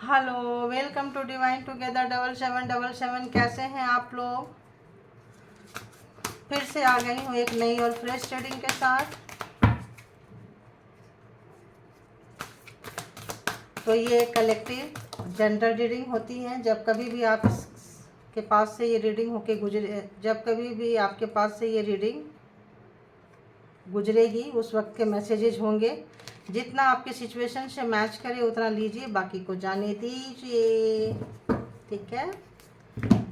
Hello, welcome to divine together 7777। कैसे हैं आप लोग? फिर से आ गई हूँ एक नई और फ्रेश रीडिंग के साथ। तो ये कलेक्टिव जनरल रीडिंग होती है। जब कभी भी आप के पास से ये रीडिंग होके गुजरे जब कभी भी आपके पास से ये रीडिंग गुजरेगी उस वक्त के मैसेजेस होंगे। जितना आपके सिचुएशन से मैच करे उतना लीजिए, बाकी को जाने दीजिए। ठीक है,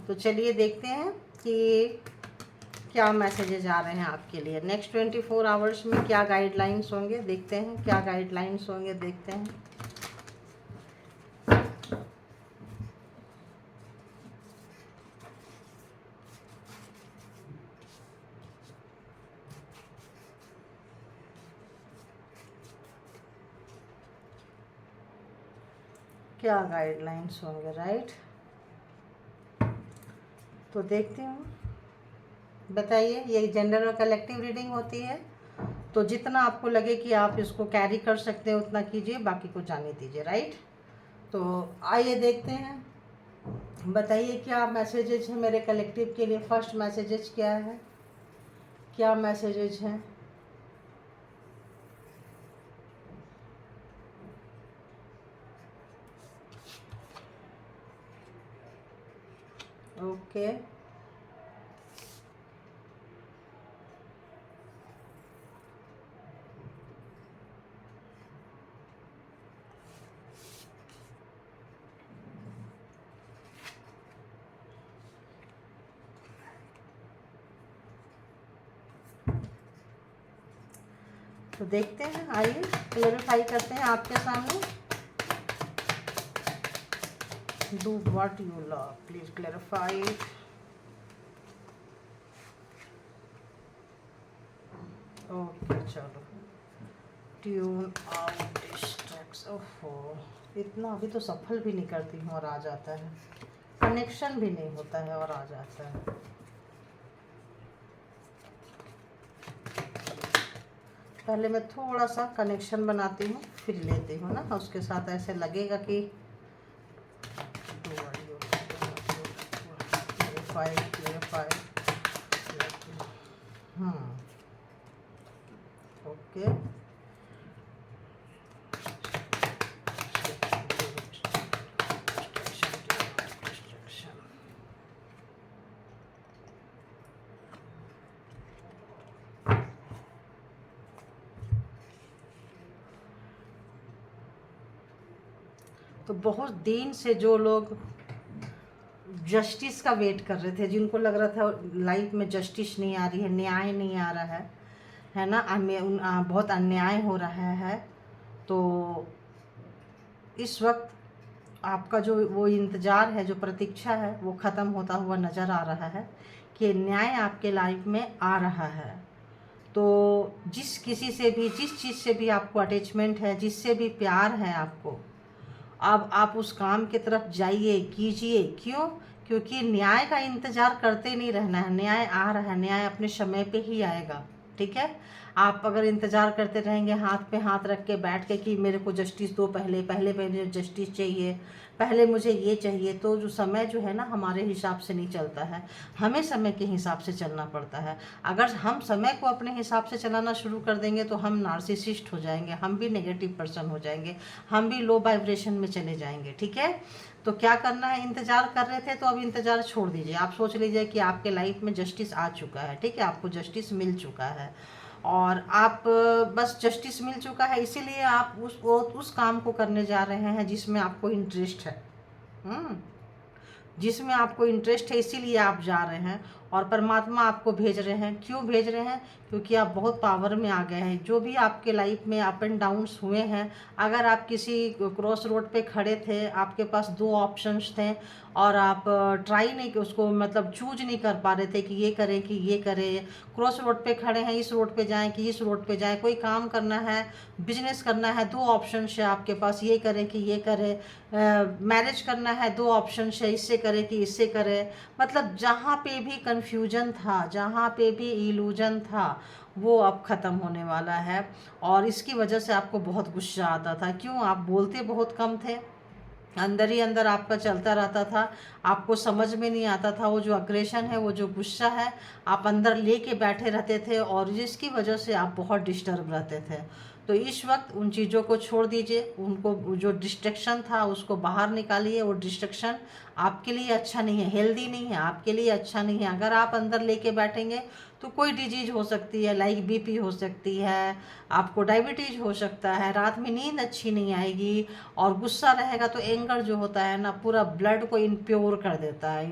तो चलिए देखते हैं कि क्या मैसेजेस आ रहे हैं आपके लिए। नेक्स्ट 24 आवर्स में क्या गाइडलाइंस होंगे, देखते हैं क्या गाइडलाइंस होंगे, देखते हैं। क्या गाइडलाइंस होंगे, राइट? तो देखती हूँ, बताइए। ये जनरल और कलेक्टिव रीडिंग होती है, तो जितना आपको लगे कि आप इसको कैरी कर सकते हैं उतना कीजिए, बाकी को जाने दीजिए, राइट? तो आइए देखते हैं, बताइए क्या मैसेजेज है मेरे कलेक्टिव के लिए। फर्स्ट मैसेजेज क्या है, क्या मैसेजेज हैं? ओके, तो देखते हैं, आइए क्लेरिफाई करते हैं आपके सामने। Do what you love, please clarify. Okay, चलो। Tune out distracts. ओहो, इतना अभी तो सफल भी नहीं करती हूँ और आ जाता है। कनेक्शन भी नहीं होता है और आ जाता है। पहले मैं थोड़ा सा कनेक्शन बनाती हूँ, फिर लेती हूँ ना, उसके साथ ऐसे लगेगा कि क्लेरिफाई क्लेरिफाई। ओके, तो बहुत दिन से जो लोग जस्टिस का वेट कर रहे थे, जिनको लग रहा था लाइफ में जस्टिस नहीं आ रही है, न्याय नहीं आ रहा है ना, बहुत अन्याय हो रहा है, तो इस वक्त आपका जो वो इंतज़ार है, जो प्रतीक्षा है, वो ख़त्म होता हुआ नज़र आ रहा है कि न्याय आपके लाइफ में आ रहा है। तो जिस किसी से भी, जिस चीज़ से भी आपको अटैचमेंट है, जिससे भी प्यार है आपको, अब आप उस काम की तरफ जाइए, कीजिए। क्यों? क्योंकि न्याय का इंतज़ार करते नहीं रहना है। न्याय आ रहा है, न्याय अपने समय पे ही आएगा। ठीक है, आप अगर इंतज़ार करते रहेंगे हाथ पे हाथ रख के बैठ के कि मेरे को जस्टिस दो, पहले पहले पहले जस्टिस चाहिए, पहले मुझे ये चाहिए, तो जो समय जो है ना हमारे हिसाब से नहीं चलता है, हमें समय के हिसाब से चलना पड़ता है। अगर हम समय को अपने हिसाब से चलाना शुरू कर देंगे तो हम नार्सिसिस्ट हो जाएंगे, हम भी नेगेटिव पर्सन हो जाएंगे, हम भी लो वाइब्रेशन में चले जाएंगे। ठीक है, तो क्या करना है, इंतज़ार कर रहे थे तो अब इंतज़ार छोड़ दीजिए। आप सोच लीजिए कि आपके लाइफ में जस्टिस आ चुका है। ठीक है, आपको जस्टिस मिल चुका है और आप बस जस्टिस मिल चुका है, इसीलिए आप उस काम को करने जा रहे हैं जिसमें आपको इंटरेस्ट है। जिसमें आपको इंटरेस्ट है इसीलिए आप जा रहे हैं, और परमात्मा आपको भेज रहे हैं। क्यों भेज रहे हैं? क्योंकि आप बहुत पावर में आ गए हैं। जो भी आपके लाइफ में अप एंड डाउन्स हुए हैं, अगर आप किसी क्रॉस रोड पे खड़े थे, आपके पास दो ऑप्शंस थे और आप ट्राई नहीं, उसको मतलब चूज नहीं कर पा रहे थे कि ये करें कि ये करें, क्रॉस रोड पे खड़े हैं, इस रोड पे जाएं कि इस रोड पे जाएं, कोई काम करना है, बिजनेस करना है, दो ऑप्शन है आपके पास, ये करें कि ये करें, मैरिज करना है, दो ऑप्शन है, इससे करें कि इससे करें। मतलब जहाँ पे भी कन्फ्यूजन था, जहाँ पे भी इल्यूजन था, वो अब ख़त्म होने वाला है। और इसकी वजह से आपको बहुत गुस्सा आता था। क्यों? आप बोलते बहुत कम थे, अंदर ही अंदर आपका चलता रहता था, आपको समझ में नहीं आता था, वो जो अग्रेशन है, वो जो गुस्सा है, आप अंदर लेके बैठे रहते थे और जिसकी वजह से आप बहुत डिस्टर्ब रहते थे। तो इस वक्त उन चीज़ों को छोड़ दीजिए, उनको जो डिस्ट्रैक्शन था उसको बाहर निकालिए। वो डिस्ट्रैक्शन आपके लिए अच्छा नहीं है, हेल्दी नहीं है, आपके लिए अच्छा नहीं है। अगर आप अंदर लेके बैठेंगे तो कोई डिजीज हो सकती है, लाइक बीपी हो सकती है, आपको डायबिटीज हो सकता है, रात में नींद अच्छी नहीं आएगी। और गुस्सा रहेगा तो एंगर जो होता है ना, पूरा ब्लड को इम्प्योर कर देता है,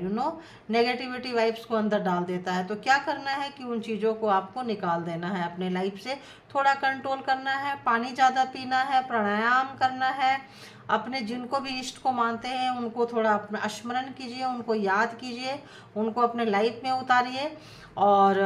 नेगेटिविटी वाइब्स को अंदर डाल देता है। तो क्या करना है कि उन चीज़ों को आपको निकाल देना है अपने लाइफ से, थोड़ा कंट्रोल करना है, पानी ज़्यादा पीना है, प्राणायाम करना है, अपने जिनको भी इष्ट को मानते हैं उनको थोड़ा अपना स्मरण कीजिए, उनको याद कीजिए, उनको अपने लाइफ में उतारिए और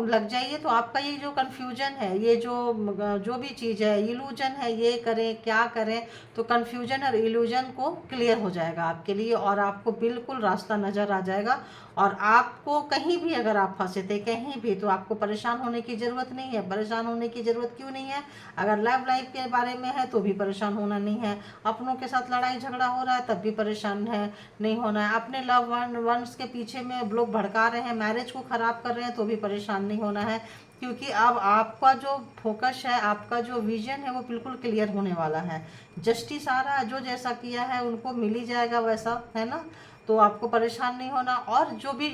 लग जाइए। तो आपका ये जो कन्फ्यूजन है, ये जो भी चीज़ है, इल्यूजन है, ये करें क्या करें, तो कन्फ्यूजन और इल्यूजन को क्लियर हो जाएगा आपके लिए और आपको बिल्कुल रास्ता नज़र आ जाएगा। और आपको कहीं भी अगर आप फंसे थे कहीं भी, तो आपको परेशान होने की ज़रूरत नहीं है। परेशान होने की ज़रूरत क्यों नहीं है? अगर लव लाइफ के बारे में है तो भी परेशान होना नहीं है, अपनों के साथ लड़ाई झगड़ा हो रहा है तब भी परेशान है नहीं होना है, अपने लव वंस के पीछे में लोग भड़का रहे हैं, मैरिज को ख़राब कर रहे हैं तो भी परेशान नहीं होना है। क्योंकि अब आपका जो फोकस है, आपका जो विजन है, वो बिल्कुल क्लियर होने वाला है। जस्टिस आ रहा है, जो जैसा किया है उनको मिल ही जाएगा वैसा, है ना। तो आपको परेशान नहीं होना। और जो भी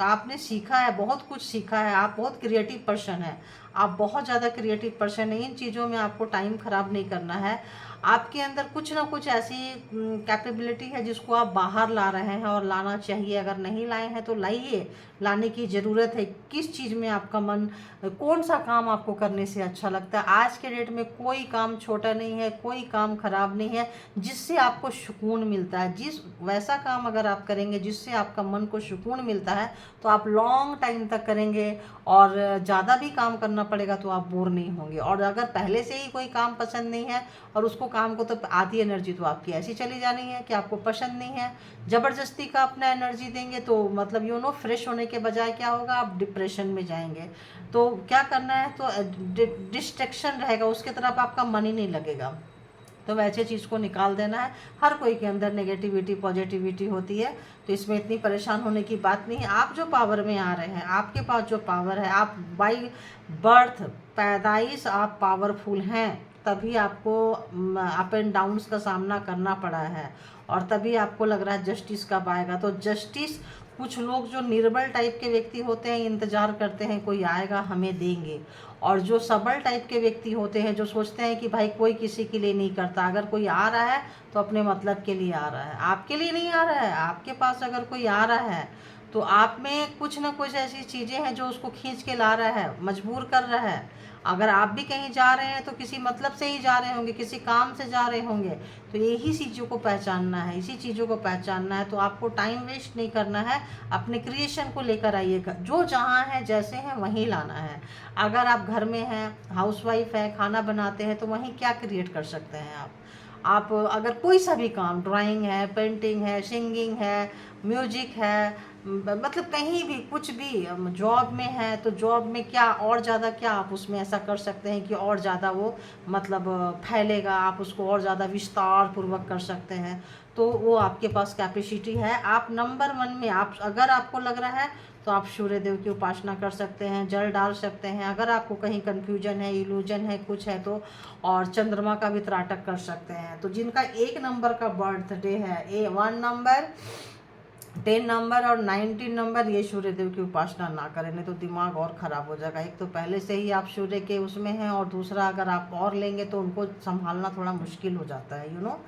आपने सीखा है, बहुत कुछ सीखा है, आप बहुत क्रिएटिव पर्सन है, आप बहुत ज़्यादा क्रिएटिव पर्सन है। इन चीज़ों में आपको टाइम ख़राब नहीं करना है। आपके अंदर कुछ ना कुछ ऐसी कैपेबिलिटी है जिसको आप बाहर ला रहे हैं और लाना चाहिए। अगर नहीं लाए हैं तो लाइए, लाने की ज़रूरत है। किस चीज़ में आपका मन, कौन सा काम आपको करने से अच्छा लगता है? आज के डेट में कोई काम छोटा नहीं है, कोई काम खराब नहीं है जिससे आपको सुकून मिलता है। वैसा काम अगर आप करेंगे जिससे आपका मन को सुकून मिलता है तो आप लॉन्ग टाइम तक करेंगे और ज़्यादा भी काम करना पड़ेगा तो आप बोर नहीं होंगे। और अगर पहले से ही कोई काम पसंद नहीं है और उसको काम को, तो आधी एनर्जी तो आपकी ऐसी चली जानी है कि आपको पसंद नहीं है। ज़बरदस्ती का अपना एनर्जी देंगे तो मतलब फ्रेश होने के बजाय क्या होगा, आप डिप्रेशन में जाएंगे। तो क्या करना है, तो डिस्ट्रैक्शन रहेगा, उसके तरफ आपका मन ही नहीं लगेगा। तो वैसे चीज़ को निकाल देना है। हर कोई के अंदर नेगेटिविटी पॉजिटिविटी होती है, तो इसमें इतनी परेशान होने की बात नहीं है। आप जो पावर में आ रहे हैं, आपके पास जो पावर है, आप बाई बर्थ, पैदाइश आप पावरफुल हैं, तभी आपको अप एंड डाउन्स का सामना करना पड़ा है और तभी आपको लग रहा है जस्टिस कब आएगा। तो जस्टिस, कुछ लोग जो निर्बल टाइप के व्यक्ति होते हैं इंतज़ार करते हैं कोई आएगा हमें देंगे, और जो सबल टाइप के व्यक्ति होते हैं जो सोचते हैं कि भाई कोई किसी के लिए नहीं करता, अगर कोई आ रहा है तो अपने मतलब के लिए आ रहा है, आपके लिए नहीं आ रहा है। आपके पास अगर कोई आ रहा है तो आप में कुछ ना कुछ ऐसी चीज़ें हैं जो उसको खींच के ला रहा है, मजबूर कर रहा है। अगर आप भी कहीं जा रहे हैं तो किसी मतलब से ही जा रहे होंगे, किसी काम से जा रहे होंगे। तो यही चीज़ों को पहचानना है, इसी चीज़ों को पहचानना है। तो आपको टाइम वेस्ट नहीं करना है, अपने क्रिएशन को लेकर आइएगा, जो जहाँ है जैसे हैं वहीं लाना है। अगर आप घर में हैं, हाउसवाइफ है, खाना बनाते हैं, तो वहीं क्या क्रिएट कर सकते हैं आप अगर कोई सा भी काम, ड्राइंग है, पेंटिंग है, सिंगिंग है, म्यूजिक है, मतलब कहीं भी कुछ भी, जॉब में है तो जॉब में क्या और ज़्यादा क्या आप उसमें ऐसा कर सकते हैं कि और ज़्यादा वो मतलब फैलेगा, आप उसको और ज़्यादा विस्तार पूर्वक कर सकते हैं। तो वो आपके पास कैपेसिटी है। आप नंबर 1 में, आप अगर आपको लग रहा है तो आप सूर्य देव की उपासना कर सकते हैं, जल डाल सकते हैं। अगर आपको कहीं कन्फ्यूजन है, इल्यूजन है, कुछ है तो, और चंद्रमा का भी त्राटक कर सकते हैं। तो जिनका 1 नंबर का बर्थडे है, 1 नंबर, 10 नंबर और 19 नंबर, ये सूर्य देव की उपासना ना करें, नहीं तो दिमाग और ख़राब हो जाएगा। एक तो पहले से ही आप सूर्य के उसमें हैं, और दूसरा अगर आप और लेंगे तो उनको संभालना थोड़ा मुश्किल हो जाता है।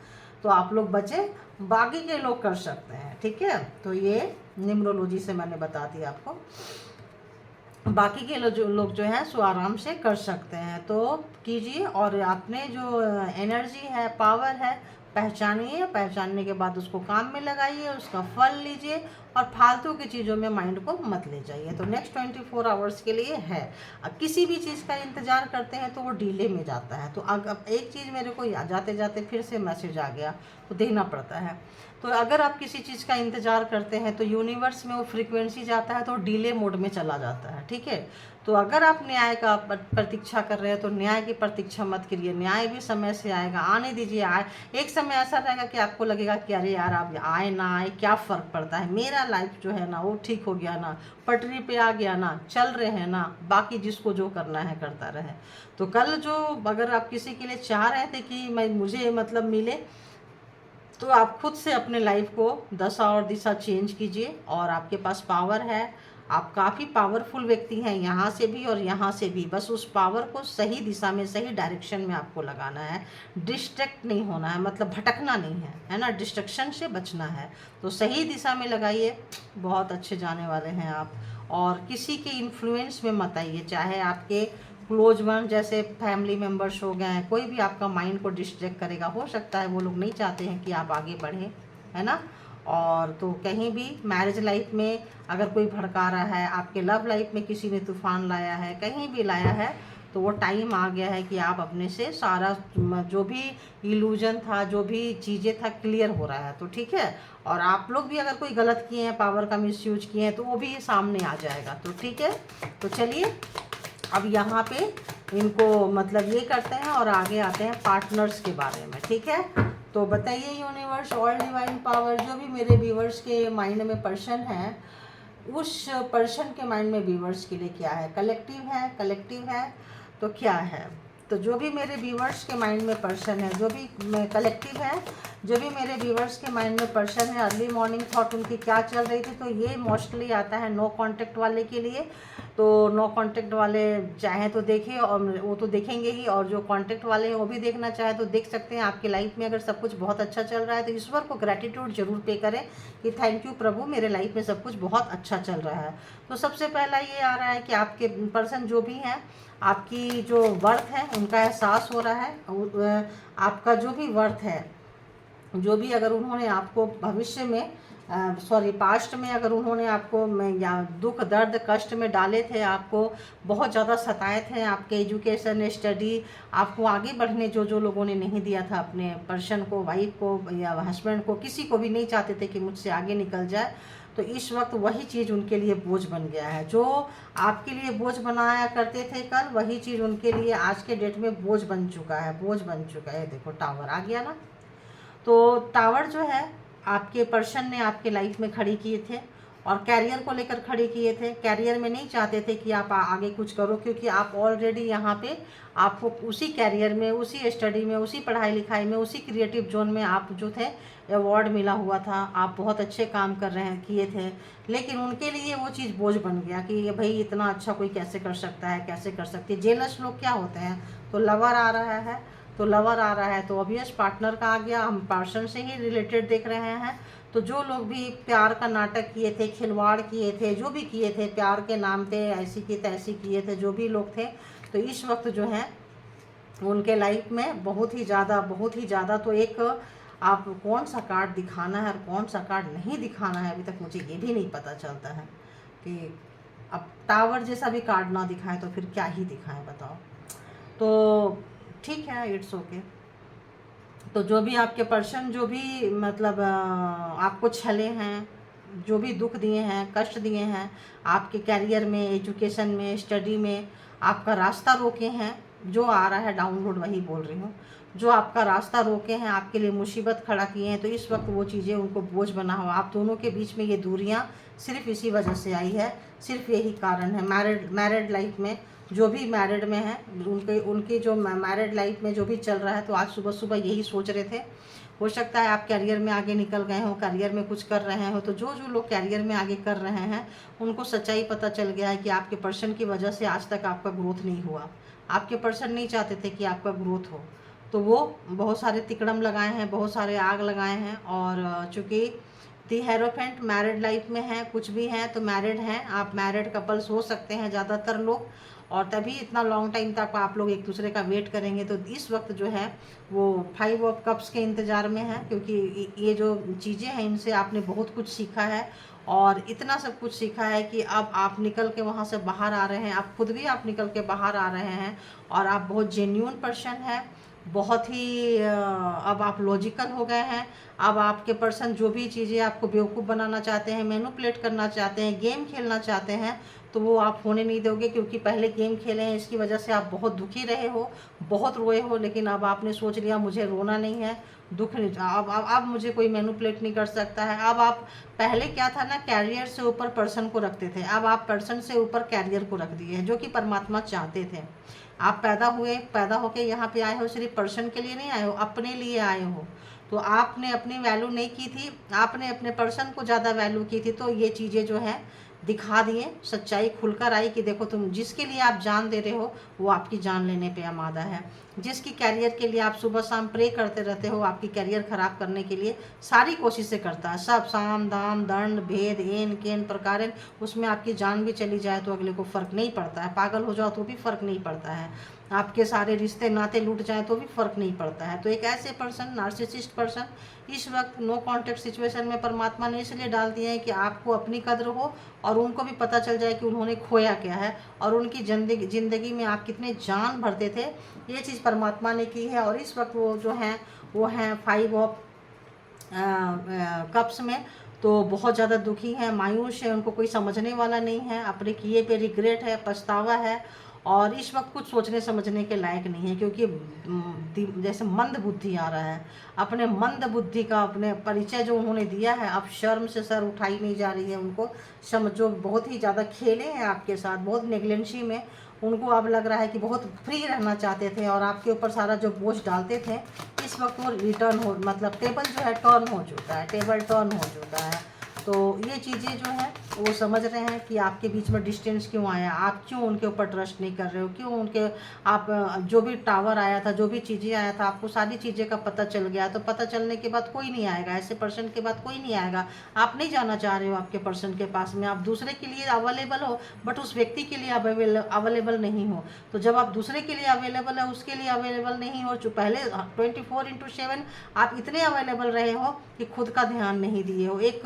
तो आप लोग बचे, बाकी के लोग कर सकते हैं, ठीक है। तो ये न्यूमरोलॉजी से मैंने बता दिया आपको। बाकी के लोग जो हैं सो आराम से कर सकते हैं, तो कीजिए। और अपने जो एनर्जी है, पावर है, पहचानिए, पहचानने के बाद उसको काम में लगाइए, उसका फल लीजिए और फालतू की चीज़ों में माइंड को मत ले जाइए। तो नेक्स्ट 24 आवर्स के लिए है। अब किसी भी चीज़ का इंतज़ार करते हैं तो वो डिले में जाता है। तो अब एक चीज़ मेरे को जाते जाते फिर से मैसेज आ गया तो देना पड़ता है। तो अगर आप किसी चीज़ का इंतज़ार करते हैं तो यूनिवर्स में वो फ्रीक्वेंसी जाता है तो डिले मोड में चला जाता है, ठीक है। तो अगर आप न्याय का प्रतीक्षा कर रहे हैं तो न्याय की प्रतीक्षा मत करिए, न्याय भी समय से आएगा, आने दीजिए। आए एक समय ऐसा रहेगा कि आपको लगेगा कि अरे यार आप आए ना आए क्या फ़र्क पड़ता है, मेरा लाइफ जो है ना वो ठीक हो गया ना, पटरी पे आ गया ना, चल रहे हैं ना, बाकी जिसको जो करना है करता रहे। तो कल जो अगर आप किसी के लिए चाह रहे थे कि मुझे मतलब मिले, तो आप खुद से अपने लाइफ को दशा और दिशा चेंज कीजिए। और आपके पास पावर है, आप काफ़ी पावरफुल व्यक्ति हैं, यहाँ से भी और यहाँ से भी। बस उस पावर को सही दिशा में, सही डायरेक्शन में आपको लगाना है। डिस्ट्रैक्ट नहीं होना है, मतलब भटकना नहीं है, है ना, डिस्ट्रैक्शन से बचना है। तो सही दिशा में लगाइए, बहुत अच्छे जाने वाले हैं आप। और किसी के इन्फ्लुएंस में मत आइए, चाहे आपके क्लोज वन जैसे फैमिली मेम्बर्स हो गए हैं, कोई भी आपका माइंड को डिस्ट्रैक्ट करेगा। हो सकता है वो लोग नहीं चाहते हैं कि आप आगे बढ़ें, है ना। और तो कहीं भी मैरिज लाइफ में अगर कोई भड़का रहा है, आपके लव लाइफ में किसी ने तूफान लाया है, कहीं भी लाया है, तो वो टाइम आ गया है कि आप अपने से सारा जो भी इल्यूजन था, जो भी चीज़ें था, क्लियर हो रहा है। तो ठीक है। और आप लोग भी अगर कोई गलत किए हैं, पावर का मिसयूज किए हैं, तो वो भी सामने आ जाएगा। तो ठीक है। तो चलिए अब यहाँ पे इनको मतलब ये करते हैं और आगे आते हैं पार्टनर्स के बारे में, ठीक है। तो बताइए यूनिवर्स, ऑल डिवाइन पावर, जो भी मेरे व्यूवर्स के माइंड में पर्सन है, उस पर्सन के माइंड में व्यूवर्स के लिए क्या है। कलेक्टिव है तो क्या है। तो जो भी मेरे व्यूवर्स के माइंड में पर्सन है, जो भी कलेक्टिव है, जो भी मेरे व्यूवर्स के माइंड में पर्सन है, अर्ली मॉर्निंग थॉट उनकी क्या चल रही थी। तो ये मोस्टली आता है नो कांटेक्ट वाले के लिए। तो नो कांटेक्ट वाले चाहे तो देखें, और वो तो देखेंगे ही, और जो कांटेक्ट वाले हैं वो भी देखना चाहे तो देख सकते हैं। आपकी लाइफ में अगर सब कुछ बहुत अच्छा चल रहा है तो ईश्वर को ग्रैटिट्यूड जरूर पे करें कि थैंक यू प्रभु, मेरे लाइफ में सब कुछ बहुत अच्छा चल रहा है। तो सबसे पहला ये आ रहा है कि आपके पर्सन जो भी हैं, आपकी जो वर्थ है उनका एहसास हो रहा है। आपका जो भी वर्थ है, जो भी अगर उन्होंने आपको भविष्य में पास्ट में अगर उन्होंने आपको या दुख दर्द कष्ट में डाले थे, आपको बहुत ज़्यादा सताए थे, आपके एजुकेशन स्टडी, आपको आगे बढ़ने जो लोगों ने नहीं दिया था, अपने पर्सन को, वाइफ को या हस्बैंड को, किसी को भी नहीं चाहते थे कि मुझसे आगे निकल जाए, तो इस वक्त वही चीज़ उनके लिए बोझ बन गया है। जो आपके लिए बोझ बनाया करते थे कल, वही चीज़ उनके लिए आज के डेट में बोझ बन चुका है, बोझ बन चुका है। देखो टावर आ गया ना। तो टावर जो है आपके पर्सन ने आपके लाइफ में खड़ी किए थे, और कैरियर को लेकर खड़े किए थे। कैरियर में नहीं चाहते थे कि आप आगे कुछ करो, क्योंकि आप ऑलरेडी यहाँ पे आपको उसी कैरियर में, उसी स्टडी में, उसी पढ़ाई लिखाई में, उसी क्रिएटिव जोन में आप जो थे अवार्ड मिला हुआ था, आप बहुत अच्छे काम कर रहे हैं, किए थे। लेकिन उनके लिए वो चीज़ बोझ बन गया कि भाई इतना अच्छा कोई कैसे कर सकता है, कैसे कर सकती है। जेलस लोग क्या होते हैं। तो लवर आ रहा है, तो लवर आ रहा है तो ऑब्वियस पार्टनर का आ गया। हम पर्सन से ही रिलेटेड देख रहे हैं। तो जो लोग भी प्यार का नाटक किए थे, खिलवाड़ किए थे, जो भी किए थे प्यार के नाम पे, ऐसी की तैसी किए थे जो भी लोग थे, तो इस वक्त जो है उनके लाइफ में बहुत ही ज़्यादा तो एक आप कौन सा कार्ड दिखाना है और कौन सा कार्ड नहीं दिखाना है, अभी तक मुझे ये भी नहीं पता चलता है कि अब टावर जैसा भी कार्ड ना दिखाएं तो फिर क्या ही दिखाएं, बताओ। तो ठीक है, इट्स ओके। तो जो भी आपके पर्सन जो भी मतलब आपको छले हैं, जो भी दुख दिए हैं, कष्ट दिए हैं, आपके कैरियर में, एजुकेशन में, स्टडी में, आपका रास्ता रोके हैं, जो आ रहा है डाउनलोड वही बोल रही हूँ, जो आपका रास्ता रोके हैं, आपके लिए मुसीबत खड़ा किए हैं, तो इस वक्त वो चीज़ें उनको बोझ बना हुआ। आप दोनों के बीच में ये दूरियां सिर्फ इसी वजह से आई है, सिर्फ यही कारण है। मैरिड लाइफ में जो भी मैरिड में है, उनकी जो मैरिड लाइफ में जो भी चल रहा है, तो आज सुबह सुबह यही सोच रहे थे। हो सकता है आप कैरियर में आगे निकल गए हो, कैरियर में कुछ कर रहे हो, तो जो लोग कैरियर में आगे कर रहे हैं उनको सच्चाई पता चल गया है कि आपके पर्सन की वजह से आज तक आपका ग्रोथ नहीं हुआ। आपके पर्सन नहीं चाहते थे कि आपका ग्रोथ हो, तो वो बहुत सारे तिकड़म लगाए हैं, बहुत सारे आग लगाए हैं। और चूँकि दी हेरोफेंट मैरिड लाइफ में है, कुछ भी है तो मैरिड हैं, आप मैरिड कपल्स हो सकते हैं ज़्यादातर लोग, और तभी इतना लॉन्ग टाइम तक आप लोग एक दूसरे का वेट करेंगे। तो इस वक्त जो है वो 5 ऑफ कप्स के इंतज़ार में है, क्योंकि ये जो चीज़ें हैं इनसे आपने बहुत कुछ सीखा है, और इतना सब कुछ सीखा है कि अब आप निकल के वहाँ से बाहर आ रहे हैं, आप खुद भी आप निकल के बाहर आ रहे हैं और आप बहुत जेन्यून पर्सन हैं, बहुत ही अब आप लॉजिकल हो गए हैं। अब आपके पर्सन जो भी चीज़ें आपको बेवकूफ़ बनाना चाहते हैं, मैनिपुलेट करना चाहते हैं, गेम खेलना चाहते हैं, तो वो आप होने नहीं दोगे, क्योंकि पहले गेम खेले हैं, इसकी वजह से आप बहुत दुखी रहे हो, बहुत रोए हो, लेकिन अब आपने सोच लिया मुझे रोना नहीं है, दुख नहीं, अब मुझे कोई मैनिपुलेट नहीं कर सकता है। अब आप पहले क्या था ना, कैरियर से ऊपर पर्सन को रखते थे, अब आप पर्सन से ऊपर कैरियर को रख दिए हैं, जो कि परमात्मा चाहते थे। आप पैदा होके यहाँ पे आए हो, सिर्फ पर्सन के लिए नहीं आए हो, अपने लिए आए हो। तो आपने अपनी वैल्यू नहीं की थी, आपने अपने पर्सन को ज़्यादा वैल्यू की थी, तो ये चीज़ें जो है दिखा दिए, सच्चाई खुलकर आई कि देखो तुम जिसके लिए आप जान दे रहे हो वो आपकी जान लेने पे आमादा है। जिसकी कैरियर के लिए आप सुबह शाम प्रे करते रहते हो, आपकी कैरियर ख़राब करने के लिए सारी कोशिशें करता है, सब साम दाम दंड भेद एन केन प्रकार, उसमें आपकी जान भी चली जाए तो अगले को फ़र्क नहीं पड़ता है, पागल हो जाओ तो भी फ़र्क नहीं पड़ता है, आपके सारे रिश्ते नाते लूट जाए तो भी फ़र्क नहीं पड़ता है। तो एक ऐसे पर्सन, नार्सिसिस्ट पर्सन, इस वक्त नो कॉन्टेक्ट सिचुएशन में परमात्मा ने इसलिए डाल दिया है कि आपको अपनी कद्र हो और उनको भी पता चल जाए कि उन्होंने खोया क्या है और उनकी ज़िंदगी में आप कितने जान भरते थे, ये चीज़ परमात्मा ने की है। और इस वक्त वो जो हैं वो हैं 5 ऑफ कप्स में, तो बहुत ज़्यादा दुखी हैं, मायूस है, उनको कोई समझने वाला नहीं है, अपने किए पे रिग्रेट है, पछतावा है, और इस वक्त कुछ सोचने समझने के लायक नहीं है, क्योंकि जैसे मंद बुद्धि आ रहा है। अपने मंद बुद्धि का अपने परिचय जो उन्होंने दिया है, अब शर्म से सर उठाई नहीं जा रही है उनको, जो बहुत ही ज़्यादा खेले हैं आपके साथ, बहुत नेगलेंसी में, उनको अब लग रहा है कि बहुत फ्री रहना चाहते थे और आपके ऊपर सारा जो बोझ डालते थे, इस वक्त वो रिटर्न हो, मतलब टेबल जो है टर्न हो चुका है, टेबल टर्न हो चुका है। तो ये चीज़ें जो है वो समझ रहे हैं कि आपके बीच में डिस्टेंस क्यों आया, आप क्यों उनके ऊपर ट्रस्ट नहीं कर रहे हो, क्यों उनके आप जो भी टावर आया था, जो भी चीज़ें आया था, आपको सारी चीज़ें का पता चल गया। तो पता चलने के बाद कोई नहीं आएगा, ऐसे पर्सन के बाद कोई नहीं आएगा। आप नहीं जाना चाह रहे हो आपके पर्सन के पास में, आप दूसरे के लिए अवेलेबल हो बट उस व्यक्ति के लिए अवेलेबल नहीं हो। तो जब आप दूसरे के लिए अवेलेबल है, उसके लिए अवेलेबल नहीं हो, जो पहले 24/7 आप इतने अवेलेबल रहे हो कि खुद का ध्यान नहीं दिए हो। एक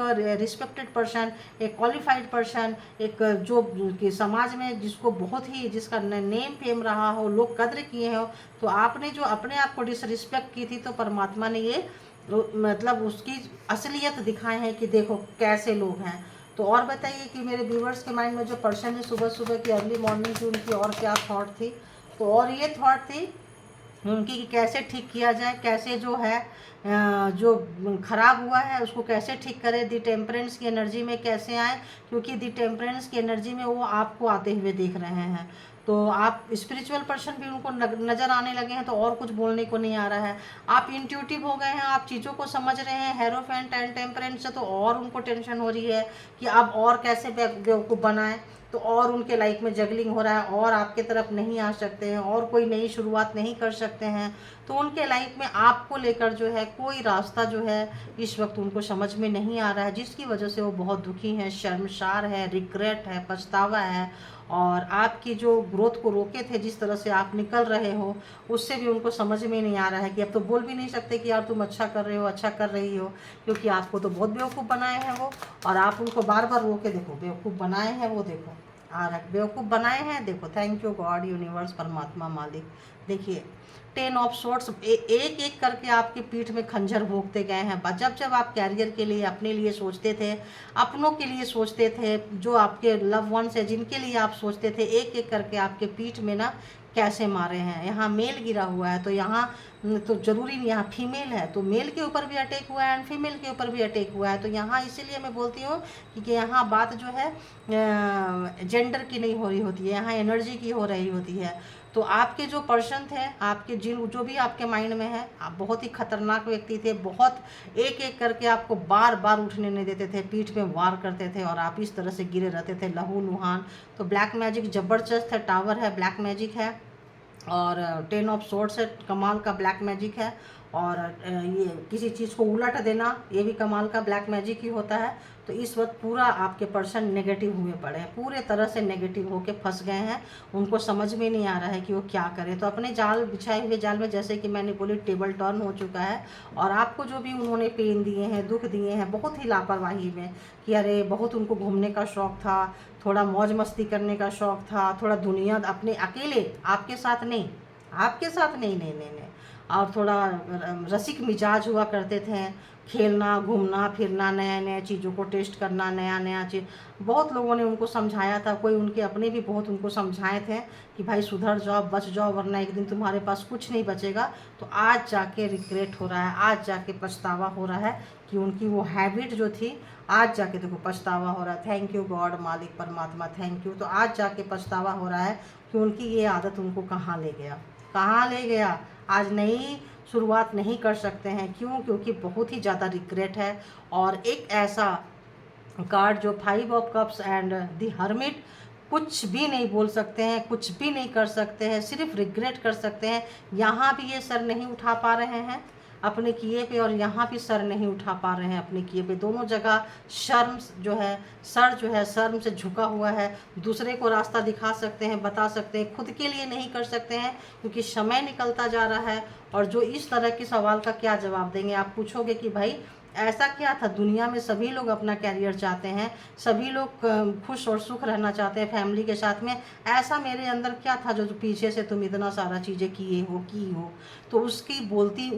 रिस्पेक्टेड पर्सन, एक क्वालिफाइड पर्सन, एक जो कि समाज में जिसको बहुत ही, जिसका नेम फेम रहा हो, लोग कद्र किए हो, तो आपने जो अपने आप को डिसरिस्पेक्ट की थी, तो परमात्मा ने ये मतलब उसकी असलियत दिखाए हैं कि देखो कैसे लोग हैं। तो और बताइए कि मेरे व्यूवर्स के माइंड में जो पर्सन है, सुबह सुबह की अर्ली मॉर्निंग की उनकी और क्या थॉट थी। तो और ये थॉट थी उनकी कि कैसे ठीक किया जाए, कैसे जो है जो ख़राब हुआ है उसको कैसे ठीक करें, दी टेम्परेंस की एनर्जी में कैसे आए, क्योंकि दी टेम्परेंस की एनर्जी में वो आपको आते हुए देख रहे हैं। तो आप स्पिरिचुअल पर्सन भी उनको नज़र आने लगे हैं, तो और कुछ बोलने को नहीं आ रहा है। आप इंट्यूटिव हो गए हैं, आप चीज़ों को समझ रहे हैं हेरोफेंट एंड टेम्परेंस से, तो और उनको टेंशन हो रही है कि अब और कैसे बेवकूफ़ बनाएं, तो और उनके लाइफ में जगलिंग हो रहा है, और आपके तरफ नहीं आ सकते हैं, और कोई नई शुरुआत नहीं कर सकते हैं। तो उनके लाइफ में आपको लेकर जो है कोई रास्ता जो है इस वक्त उनको समझ में नहीं आ रहा है, जिसकी वजह से वो बहुत दुखी हैं, शर्मसार है, रिग्रेट है, पछतावा है। और आपकी जो ग्रोथ को रोके थे, जिस तरह से आप निकल रहे हो, उससे भी उनको समझ में नहीं आ रहा है कि अब तो बोल भी नहीं सकते कि यार तुम अच्छा कर रहे हो, अच्छा कर रही हो, क्योंकि आपको तो बहुत बेवकूफ़ बनाए हैं वो। और आप उनको बार बार रोके देखो, बेवकूफ़ बनाए हैं वो, देखो आ रहा है, बेवकूफ़ बनाए हैं, देखो। थैंक यू गॉड, यूनिवर्स, परमात्मा, मालिक। देखिए 10 ऑफ सोर्ट्स एक एक करके आपकी पीठ में खंजर भोंकते गए हैं। जब जब आप कैरियर के लिए, अपने लिए सोचते थे, अपनों के लिए सोचते थे, जो आपके लव वंस है जिनके लिए आप सोचते थे, एक एक करके आपके पीठ में ना कैसे मारे हैं। यहाँ मेल गिरा हुआ है, तो यहाँ तो ज़रूरी नहीं, यहाँ फीमेल है तो मेल के ऊपर भी अटैक हुआ है एंड फीमेल के ऊपर भी अटैक हुआ है। तो यहाँ इसीलिए मैं बोलती हूँ कि यहाँ बात जो है जेंडर की नहीं हो रही होती है, यहाँ एनर्जी की हो रही होती है। तो आपके जो पर्सन थे, आपके जो भी आपके माइंड में है, आप बहुत ही खतरनाक व्यक्ति थे, बहुत एक एक करके आपको बार बार उठने नहीं देते थे, पीठ में वार करते थे और आप इस तरह से गिरे रहते थे लहू लुहान। तो ब्लैक मैजिक ज़बरदस्त है, टावर है, ब्लैक मैजिक है, और 10 ऑफ सोर्ड्स है, कमाल का ब्लैक मैजिक है। और ये किसी चीज़ को उलट देना, ये भी कमाल का ब्लैक मैजिक ही होता है। तो इस वक्त पूरा आपके पर्सन नेगेटिव हुए पड़े हैं, पूरे तरह से नेगेटिव होके फंस गए हैं। उनको समझ में नहीं आ रहा है कि वो क्या करें। तो अपने जाल बिछाए हुए जाल में, जैसे कि मैंने बोली, टेबल टर्न हो चुका है। और आपको जो भी उन्होंने पेन दिए हैं, दुख दिए हैं, बहुत ही लापरवाही में, कि अरे बहुत उनको घूमने का शौक़ था, थोड़ा मौज मस्ती करने का शौक़ था, थोड़ा दुनिया अपने अकेले, आपके साथ नहीं, आपके साथ नहीं नहीं नहीं नहीं, और थोड़ा रसिक मिजाज हुआ करते थे, खेलना, घूमना फिरना, नया नया चीज़ों को टेस्ट करना, नया नया चीज़। बहुत लोगों ने उनको समझाया था, कोई उनके अपने भी बहुत उनको समझाए थे कि भाई सुधर जाओ, बच जाओ, वरना एक दिन तुम्हारे पास कुछ नहीं बचेगा। तो आज जाके रिग्रेट हो रहा है, आज जाके पछतावा हो रहा है कि उनकी वो हैबिट जो थी, आज जाके देखो पछतावा हो रहा है। थैंक यू गॉड, मालिक परमात्मा, थैंक यू। तो आज जाके पछतावा हो रहा है कि उनकी ये आदत उनको कहाँ ले गया, कहाँ ले गया। आज नई शुरुआत नहीं कर सकते हैं, क्यों? क्योंकि बहुत ही ज़्यादा रिग्रेट है। और एक ऐसा कार्ड जो 5 of cups and the hermit, कुछ भी नहीं बोल सकते हैं, कुछ भी नहीं कर सकते हैं, सिर्फ रिग्रेट कर सकते हैं। यहाँ भी ये सर नहीं उठा पा रहे हैं अपने किए पे, और यहाँ भी सर नहीं उठा पा रहे हैं अपने किए पे। दोनों जगह शर्म जो है, सर जो है शर्म से झुका हुआ है। दूसरे को रास्ता दिखा सकते हैं, बता सकते हैं, खुद के लिए नहीं कर सकते हैं, क्योंकि समय निकलता जा रहा है। और जो इस तरह के सवाल का क्या जवाब देंगे? आप पूछोगे कि भाई ऐसा क्या था? दुनिया में सभी लोग अपना कैरियर चाहते हैं, सभी लोग खुश और सुख रहना चाहते हैं फैमिली के साथ में। ऐसा मेरे अंदर क्या था जो पीछे से तुम इतना सारा चीज़ें किए हो, की हो? तो उसकी बोलती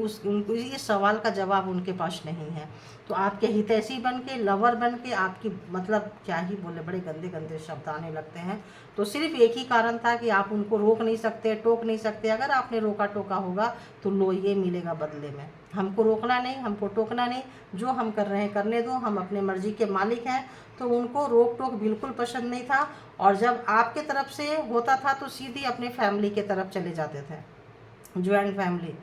इस सवाल का जवाब उनके पास नहीं है। तो आपके हितैषी बन के, लवर बन के, आपकी मतलब क्या ही बोले, बड़े गंदे गंदे शब्द आने लगते हैं। तो सिर्फ एक ही कारण था कि आप उनको रोक नहीं सकते, टोक नहीं सकते। अगर आपने रोका टोका होगा तो लो, ये मिलेगा बदले में। हमको रोकना नहीं, हमको टोकना नहीं, जो हम कर रहे हैं करने दो, हम अपने मर्जी के मालिक हैं। तो उनको रोक टोक बिल्कुल पसंद नहीं था। और जब आपके तरफ से होता था तो सीधी अपने फैमिली के तरफ चले जाते थे, ज्वाइंट फैमिली।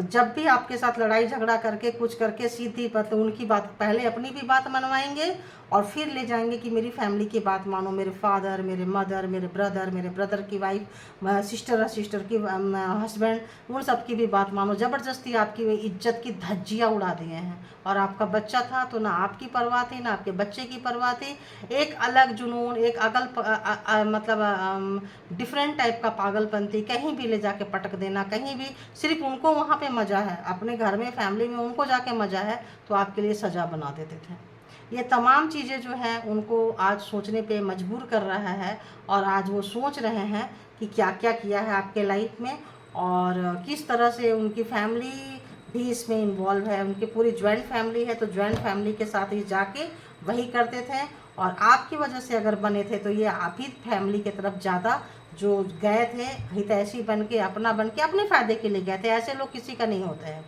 जब भी आपके साथ लड़ाई झगड़ा करके कुछ करके सीधी बात, उनकी बात, पहले अपनी भी बात मनवाएंगे और फिर ले जाएंगे कि मेरी फैमिली की बात मानो, मेरे फादर, मेरे मदर, मेरे ब्रदर की वाइफ, सिस्टर की हस्बैंड, उन सब की भी बात मानो। ज़बरदस्ती आपकी इज्जत की धज्जियाँ उड़ा दिए हैं। और आपका बच्चा था तो ना आपकी परवाह थी, ना आपके बच्चे की परवाह थी। एक अलग जुनून, एक मतलब डिफरेंट टाइप का पागलपंती, कहीं भी ले जाके पटक देना, कहीं भी, सिर्फ उनको वहाँ पे मज़ा है, अपने घर में फैमिली में उनको जाके मज़ा है, तो आपके लिए सज़ा बना देते थे। ये तमाम चीज़ें जो हैं उनको आज सोचने पे मजबूर कर रहा है। और आज वो सोच रहे हैं कि क्या क्या किया है आपके लाइफ में, और किस तरह से उनकी फैमिली भी इसमें इन्वॉल्व है। उनकी पूरी जॉइंट फैमिली है, तो जॉइंट फैमिली के साथ ही जाके वही करते थे। और आपकी वजह से अगर बने थे तो ये आप ही फैमिली की तरफ ज़्यादा जो गए थे, हितैषी बन के, अपना बन के, अपने फ़ायदे के लिए गए थे। ऐसे लोग किसी का नहीं होते हैं।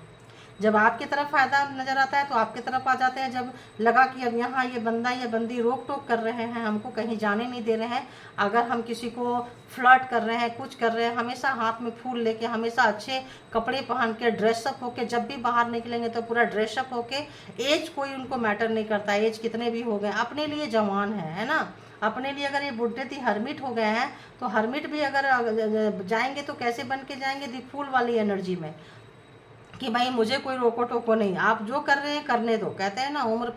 जब आपकी तरफ फ़ायदा नज़र आता है तो आपकी तरफ आ जाते हैं। जब लगा कि अब यहाँ ये बंदा या बंदी रोक टोक कर रहे हैं, हमको कहीं जाने नहीं दे रहे हैं, अगर हम किसी को फ्लर्ट कर रहे हैं, कुछ कर रहे हैं, हमेशा हाथ में फूल लेके, हमेशा अच्छे कपड़े पहन के, ड्रेसअप होके, जब भी बाहर निकलेंगे तो पूरा ड्रेसअप होके, एज कोई उनको मैटर नहीं करता, एज कितने भी हो गए, अपने लिए जवान है ना। अपने लिए अगर ये बुढ़े थी हर्मिट हो गए हैं, तो हर्मिट भी अगर जाएंगे तो कैसे बन के जाएंगे? दी फूल वाली एनर्जी में, कि भाई मुझे कोई रोको टोको नहीं, आप जो कर रहे हैं करने दो। कहते हैं ना, उम्र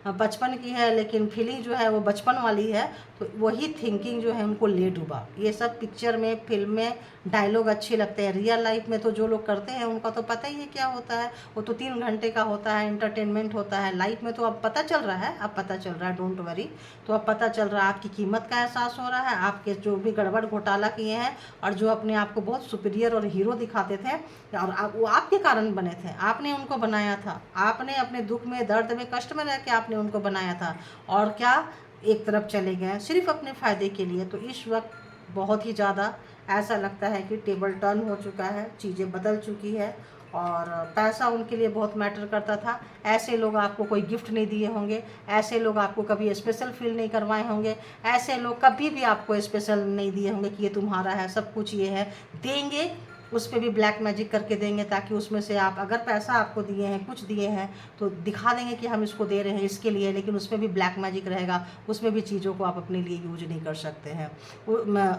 55 की है लेकिन फीलिंग जो है वो बचपन वाली है। तो वही थिंकिंग जो है उनको ले डूबा। ये सब पिक्चर में, फिल्म में डायलॉग अच्छे लगते हैं, रियल लाइफ में तो जो लोग करते हैं उनका तो पता ही है क्या होता है। वो तो 3 घंटे का होता है, एंटरटेनमेंट होता है। लाइफ में तो अब पता चल रहा है, अब पता चल रहा है, डोंट वरी। तो अब पता चल रहा है, आपकी कीमत का एहसास हो रहा है, आपके जो भी गड़बड़ घोटाला किए हैं, और जो अपने आप को बहुत सुपीरियर और हीरो दिखाते थे, और वो आपके कारण बने थे, आपने उनको बनाया था। आपने अपने दुख में, दर्द में, कष्ट में रह के आपने उनको बनाया था। और क्या, एक तरफ चले गए सिर्फ अपने फ़ायदे के लिए। तो इस वक्त बहुत ही ज़्यादा ऐसा लगता है कि टेबल टर्न हो चुका है, चीज़ें बदल चुकी है, और पैसा उनके लिए बहुत मैटर करता था। ऐसे लोग आपको कोई गिफ्ट नहीं दिए होंगे, ऐसे लोग आपको कभी स्पेशल फील नहीं करवाए होंगे, ऐसे लोग कभी भी आपको स्पेशल नहीं दिए होंगे कि ये तुम्हारा है, सब कुछ ये है। देंगे उस पे भी ब्लैक मैजिक करके देंगे, ताकि उसमें से आप अगर पैसा आपको दिए हैं, कुछ दिए हैं, तो दिखा देंगे कि हम इसको दे रहे हैं इसके लिए, लेकिन उसमें भी ब्लैक मैजिक रहेगा। उसमें भी चीज़ों को आप अपने लिए यूज नहीं कर सकते हैं,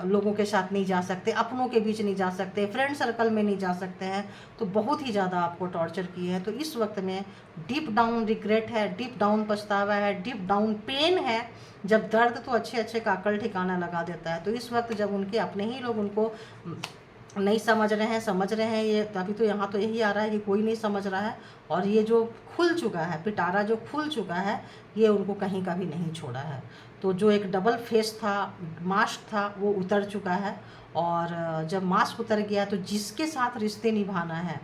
लोगों के साथ नहीं जा सकते, अपनों के बीच नहीं जा सकते, फ्रेंड सर्कल में नहीं जा सकते हैं। तो बहुत ही ज़्यादा आपको टॉर्चर किए हैं। तो इस वक्त में डीप डाउन रिग्रेट है, डीप डाउन पछतावा है, डीप डाउन पेन है। जब दर्द तो अच्छे अच्छे काकल ठिकाना लगा देता है। तो इस वक्त जब उनके अपने ही लोग उनको नहीं समझ रहे हैं, समझ रहे हैं, ये अभी तो यहाँ तो यही आ रहा है कि कोई नहीं समझ रहा है, और ये जो खुल चुका है, पिटारा जो खुल चुका है, ये उनको कहीं का भी नहीं छोड़ा है। तो जो एक डबल फेस था, मास्क था, वो उतर चुका है। और जब मास्क उतर गया तो जिसके साथ रिश्ते निभाना है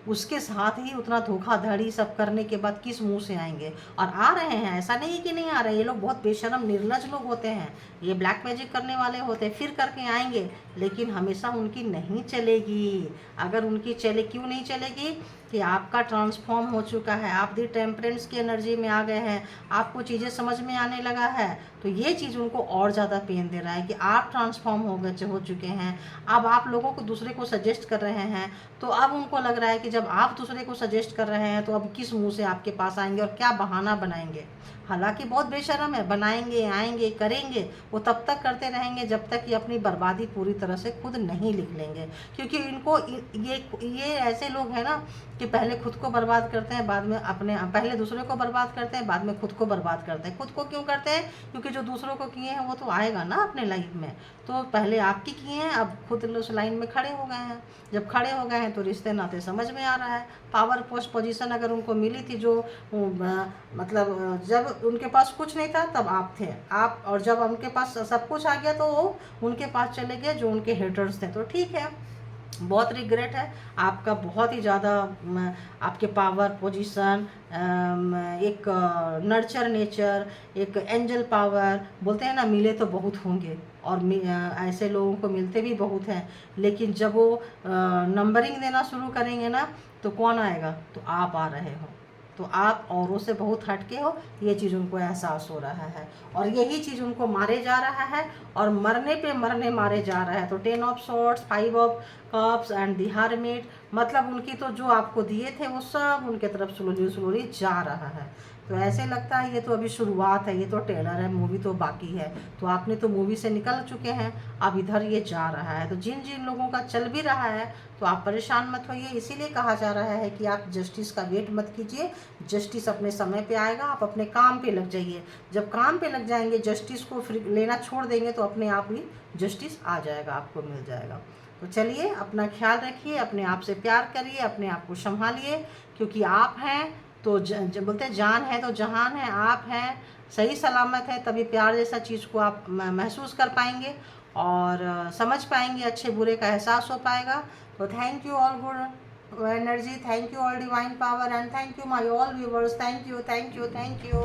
उसके साथ ही उतना धोखाधड़ी सब करने के बाद किस मुंह से आएंगे। और आ रहे हैं, ऐसा नहीं कि नहीं आ रहे, ये लोग बहुत बेशरम निर्लज लोग होते हैं, ये ब्लैक मैजिक करने वाले होते हैं, फिर करके आएंगे, लेकिन हमेशा उनकी नहीं चलेगी। अगर उनकी चले, क्यों नहीं चलेगी? कि आपका ट्रांसफॉर्म हो चुका है, आप दी टेम्परेंस की एनर्जी में आ गए हैं, आपको चीज़ें समझ में आने लगा है। तो ये चीज़ उनको और ज़्यादा पेन दे रहा है कि आप ट्रांसफॉर्म हो चुके हैं। अब आप लोगों को दूसरे को सजेस्ट कर रहे हैं, तो अब उनको लग रहा है कि जब आप दूसरे को सजेस्ट कर रहे हैं तो अब किस मुंह से आपके पास आएंगे और क्या बहाना बनाएंगे। हालांकि बहुत बेशर्म है, बनाएंगे, आएंगे, करेंगे, वो तब तक करते रहेंगे जब तक ये अपनी बर्बादी पूरी तरह से खुद नहीं लिख लेंगे। क्योंकि इनको ये ऐसे लोग हैं ना कि पहले खुद को बर्बाद करते हैं, बाद में पहले दूसरे को बर्बाद करते हैं, बाद में खुद को बर्बाद करते हैं। खुद को क्यों करते हैं? क्योंकि जो दूसरों को किए हैं वो तो आएगा ना अपने लाइफ में। तो पहले आपकी किए हैं, अब खुद उस लाइन में खड़े हो गए हैं। जब खड़े हो गए हैं तो रिश्ते नाते समझ में आ रहा है। पावर पोस्ट पोजीशन अगर उनको मिली थी, जो मतलब जब उनके पास कुछ नहीं था तब आप थे, आप, और जब उनके पास सब कुछ आ गया तो वो उनके पास चले गए जो उनके हेटर्स थे। तो ठीक है, बहुत रिग्रेट है आपका, बहुत ही ज़्यादा आपके पावर पोजीशन, एक नर्चर नेचर, एक एंजल पावर, बोलते हैं ना मिले तो बहुत होंगे, और ऐसे लोगों को मिलते भी बहुत हैं, लेकिन जब वो नंबरिंग देना शुरू करेंगे ना तो कौन आएगा? तो आप आ रहे हो, तो आप औरों से बहुत हटके हो, ये चीज़ उनको एहसास हो रहा है, और यही चीज़ उनको मारे जा रहा है, और मरने पे मरने मारे जा रहा है। तो 10 of swords, 5 of cups and the hermit, मतलब उनकी तो जो आपको दिए थे वो सब उनके तरफ स्लोली स्लोली जा रहा है। तो ऐसे लगता है ये तो अभी शुरुआत है, ये तो ट्रेलर है, मूवी तो बाकी है। तो आपने तो मूवी से निकल चुके हैं, अब इधर ये जा रहा है। तो जिन जिन लोगों का चल भी रहा है तो आप परेशान मत होइए, इसीलिए कहा जा रहा है कि आप जस्टिस का वेट मत कीजिए, जस्टिस अपने समय पे आएगा, आप अपने काम पे लग जाइए। जब काम पे लग जाएंगे, जस्टिस को लेना छोड़ देंगे तो अपने आप ही जस्टिस आ जाएगा, आपको मिल जाएगा। तो चलिए, अपना ख्याल रखिए, अपने आप से प्यार करिए, अपने आप को संभालिए, क्योंकि आप हैं तो बोलते हैं जान है तो जहान है, आप हैं सही सलामत है, तभी प्यार जैसा चीज़ को आप महसूस कर पाएंगे और समझ पाएंगे, अच्छे बुरे का एहसास हो पाएगा। तो thank you all good energy, thank you all divine power, and thank you my all viewers, thank you, thank you, thank you.